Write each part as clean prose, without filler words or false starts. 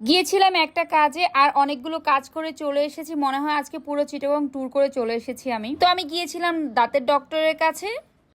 গিয়েছিলাম একটা কাজে আর অনেকগুলো কাজ করে চলে এসেছি। মনে হয় আজকে পুরো চিটাগং ট্যুর করে চলে এসেছি আমি গিয়েছিলাম দাঁতের ডক্টরের কাছে।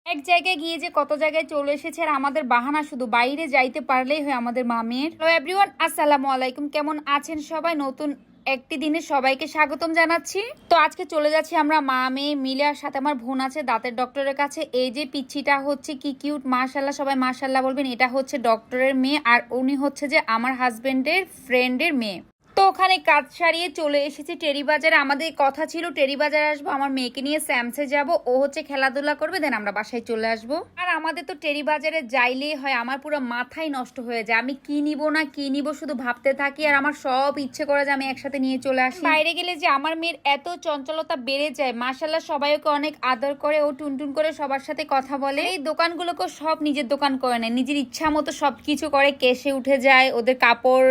এক জায়গায় গিয়ে যে কত জায়গায় চলে এসেছে, আর আমাদের বাহানা শুধু বাইরে যাইতে পারলেই হয় আমাদের মামির। হ্যালো এভরিওয়ান, আসসালামু আলাইকুম। কেমন আছেন সবাই? নতুন একটি দিনে সবাইকে স্বাগতম জানাচ্ছি। তো আজকে চলে যাচ্ছি আমরা মা মেয়ে মিলে, আর সাথে আমার বোন আছে দাঁতের ডক্টরের কাছে। এই যে পিচ্ছিটা হচ্ছে কি কিউট, মাশাল্লাহ, সবাই মাশাল্লাহ বলবেন। এটা হচ্ছে ডক্টরের মেয়ে, আর উনি হচ্ছে যে আমার হাজবেন্ডের ফ্রেন্ডের মেয়ে। তো ওখানে কাজ সারিয়ে চলে এসেছি টেরি বাজারে। আমাদের কথা ছিল টেরি বাজারে আসবো, আমার মেয়েকে নিয়ে স্যামসে যাব, ও হচ্ছে খেলাধুলা করবে, দেন আমরা বাসায় চলে আসবো। আর আমাদের তো টেরি বাজারে যাইলেই হয় আমার পুরো মাথাই নষ্ট হয়ে যায়। আমি কি নিব না কি নিব শুধু ভাবতে থাকি, আর আমার সব ইচ্ছে করে যে আমি একসাথে নিয়ে চলে আসি। বাইরে গেলে যে আমার মেয়ের এত চঞ্চলতা বেড়ে যায়, মাশাল্লাহ সবাই ওকে অনেক আদর করে, ও টুনটুন করে সবার সাথে কথা বলে। এই দোকানগুলোকে সব নিজের দোকান করে নেয়, নিজের ইচ্ছা মতো সবকিছু করে, কেসে উঠে যায়, ওদের কাপড়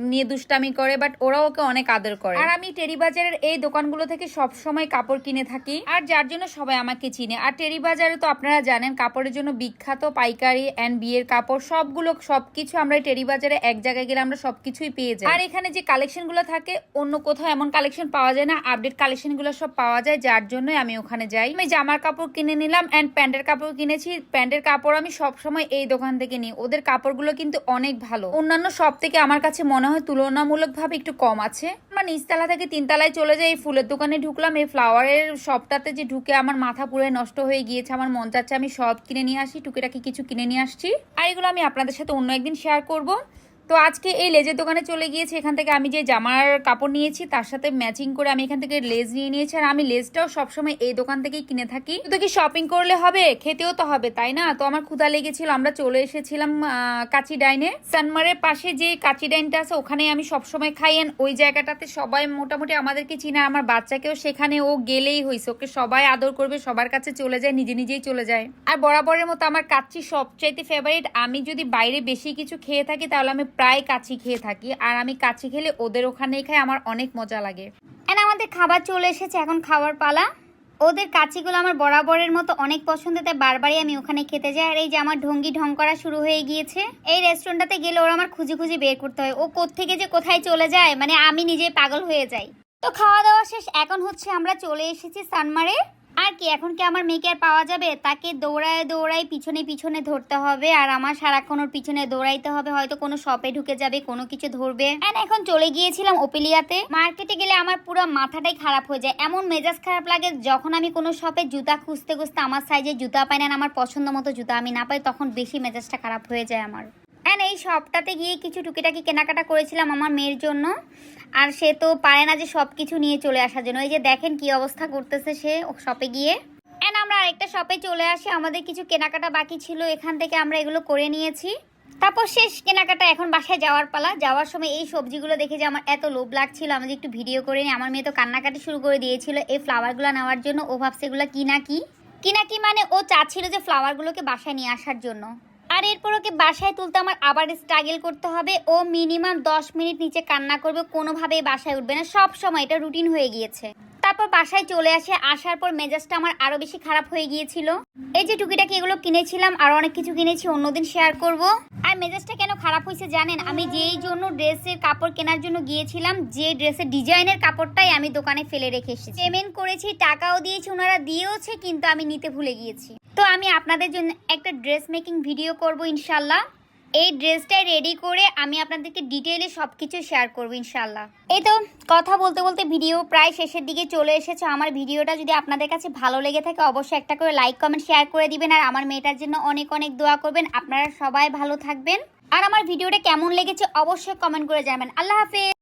নিয়ে দুষ্টামি করে, বাট ওরা ওকে অনেক আদর করে। আর আমি টেরি বাজারের এই দোকানগুলো থেকে সব সময় কাপড় কিনে থাকি, আর যার জন্য সবাই আমাকে চিনে। আর টেরি বাজারে তো আপনারা জানেন কাপড়ের জন্য বিখ্যাত, পাইকারি এন্ড বিয়ের কাপড় সবকিছু আমরা টেরি বাজারে এক জায়গায় গেলে আমরা সবকিছুই পেয়ে যাই। আর এখানে যে কালেকশন গুলো থাকে অন্য কোথাও এমন কালেকশন পাওয়া যায় না, আপডেট কালেকশন গুলো সব পাওয়া যায়, যার জন্য আমি ওখানে যাই। আমি জামার কাপড় কিনে নিলাম এন্ড প্যান্টের কাপড় কিনেছি। প্যান্টের কাপড় আমি সবসময় এই দোকান থেকে নিই, ওদের কাপড়গুলো কিন্তু অনেক ভালো। অন্যান্য সব থেকে আমার কাছে মনে হয় তুলনামূলক ভাবে একটু কম আছে। আমরা নিচতলা থেকে তিনতলায় চলে যাই, এই ফুলের দোকানে ঢুকলাম। এই ফ্লাওয়ারের শপটাতে যে ঢুকে আমার মাথা পুরো নষ্ট হয়ে গিয়েছে। আমার মন চাচ্ছে আমি সব কিনে নিয়ে আসি, টুকিটাকি কিছু কিনে নিয়ে আসছি, আর এগুলো আমি আপনাদের সাথে অন্য একদিন শেয়ার করব। তো আজকে এই লেজের দোকানে চলে গিয়েছি। এখান থেকে আমি যে জামার কাপড় নিয়েছি তার সাথে ম্যাচিং করে আমি এখান থেকে লেজ নিয়ে নিয়েছি। আর আমি লেজটাও সবসময় এই দোকান থেকেই কিনে থাকি। তো কি শপিং করলে হবে, খেতেও তো হবে, তাই না? তো আমার ক্ষুধা লেগেছিল, আমরা চলে এসেছিলাম কাচি ডাইনে। সানমারের পাশে যে কাচি ডাইনটা আছে ওখানে আমি সবসময় খাই। ওই জায়গাটাতে সবাই মোটামুটি আমাদেরকে চিনে, আমার বাচ্চাকেও সেখানে ও গেলেই হয়েছে, ওকে সবাই আদর করবে, সবার কাছে চলে যায়, নিজে নিজেই চলে যায়। আর বরাবরের মতো আমার কাচ্চি সবচাইতে ফেভারিট। আমি যদি বাইরে বেশি কিছু খেয়ে থাকি তাহলে আমি প্রায় কাচ্চি খেয়ে থাকি, আর আমি কাচ্চি খেলে ওদের ওখানেই খাই, আমার অনেক মজা লাগে। আমাদের খাবার চলে এসেছে, এখন খাওয়ার পালা। ওদের কাচ্চিগুলো আমার বরাবরের মতো অনেক পছন্দ, তাই বারবারই আমি ওখানে খেতে যাই। আর এই যে আমার ঢঙ্গি ঢং করা শুরু হয়ে গিয়েছে। এই রেস্টুরেন্টটাতে গেলে ওরা আমার খুঁজে খুঁজে বের করতে হয়, ও কোত্থেকে যে কোথায় চলে যায়, মানে আমি নিজে পাগল হয়ে যাই। তো খাওয়া দাওয়া শেষ, এখন হচ্ছে আমরা চলে এসেছি সানমারে। আর কি এখন কি আমার মেয়েকে আর পাওয়া যাবে? তাকে দৌড়ায় দৌড়ায় পিছনে পিছনে ধরতে হবে, আর আমার সারাক্ষণ ওর পিছনে দৌড়াইতে হবে। হয়তো কোনো শপে ঢুকে যাবে, কোনো কিছু ধরবে। এখন চলে গিয়েছিলাম ওপেলিয়াতে। মার্কেটে গেলে আমার পুরো মাথাটাই খারাপ হয়ে যায়, এমন মেজাজ খারাপ লাগে যখন আমি কোনো শপে জুতা খুঁজতে খুঁজতে আমার সাইজের জুতা পাই না, আমার পছন্দ মতো জুতা আমি না পাই, তখন বেশি মেজাজটা খারাপ হয়ে যায় আমার। এই শপটাতে গিয়ে কিছু টুকিটাকি কেনাকাটা করেছিলাম আমার মেয়ের জন্য, আর সে তো পারে না যে সব কিছু নিয়ে চলে আসার জন্য। এই যে দেখেন কি অবস্থা করতেছে সে শপে গিয়ে। আমরা আরেকটা শপে চলে আসি, আমাদের কিছু কেনাকাটা বাকি ছিল, এখান থেকে আমরা এগুলো করে নিয়েছি। তারপর শেষ কেনাকাটা, এখন বাসায় যাওয়ার পালা। যাওয়ার সময় এই সবজিগুলো দেখে যে আমার এত লোভ লাগছিল, আমি যে একটু ভিডিও করে নিই। আমার মেয়ে তো কান্নাকাটি শুরু করে দিয়েছিল এই ফ্লাওয়ারগুলো নেওয়ার জন্য। ও ভাবছে এগুলো কি না কি মানে ও চাচ্ছিল যে ফ্লাওয়ারগুলোকে বাসায় নিয়ে আসার জন্য। আর এরপর ওকে বাসায় তুলতে আমার আবার স্ট্রাগল করতে হবে। ও মিনিমাম 10 মিনিট নিচে কান্না করবে, কোনোভাবেই বাসায় উঠবে না, সব সময় এটা রুটিন হয়ে গিয়েছে। তারপর বাসায় চলে আসে, আসার পর মেজাজটা আমার আরো বেশি খারাপ হয়ে গিয়েছিল। এই যে টুকিটাকি এগুলো কিনেছিলাম, আর অনেক কিছু কিনেছি, অন্যদিন শেয়ার করব। আর মেজাজটা কেন খারাপ হয়েছে জানেন? আমি যেই জন্য ড্রেসের কাপড় কেনার জন্য গিয়েছিলাম, যে ড্রেসের ডিজাইনের কাপড়টাই আমি দোকানে ফেলে রেখে এসেছি। পেমেন্ট করেছি, টাকাও দিয়েছি, ওনারা দিয়েওছে, কিন্তু আমি নিতে ভুলে গিয়েছি। তো আমি আপনাদের জন্য একটা ড্রেস মেকিং ভিডিও করব ইনশাল্লাহ। এই ড্রেসটাই রেডি করে আমি আপনাদেরকে ডিটেইলে সব কিছু শেয়ার করবো ইনশাল্লাহ। এই তো কথা বলতে বলতে ভিডিও প্রায় শেষের দিকে চলে এসেছে। আমার ভিডিওটা যদি আপনাদের কাছে ভালো লেগে থাকে অবশ্যই একটা করে লাইক কমেন্ট শেয়ার করে দিবেন, আর আমার মেয়েটার জন্য অনেক অনেক দোয়া করবেন। আপনারা সবাই ভালো থাকবেন, আর আমার ভিডিওটা কেমন লেগেছে অবশ্যই কমেন্ট করে জানাবেন। আল্লাহ হাফেজ।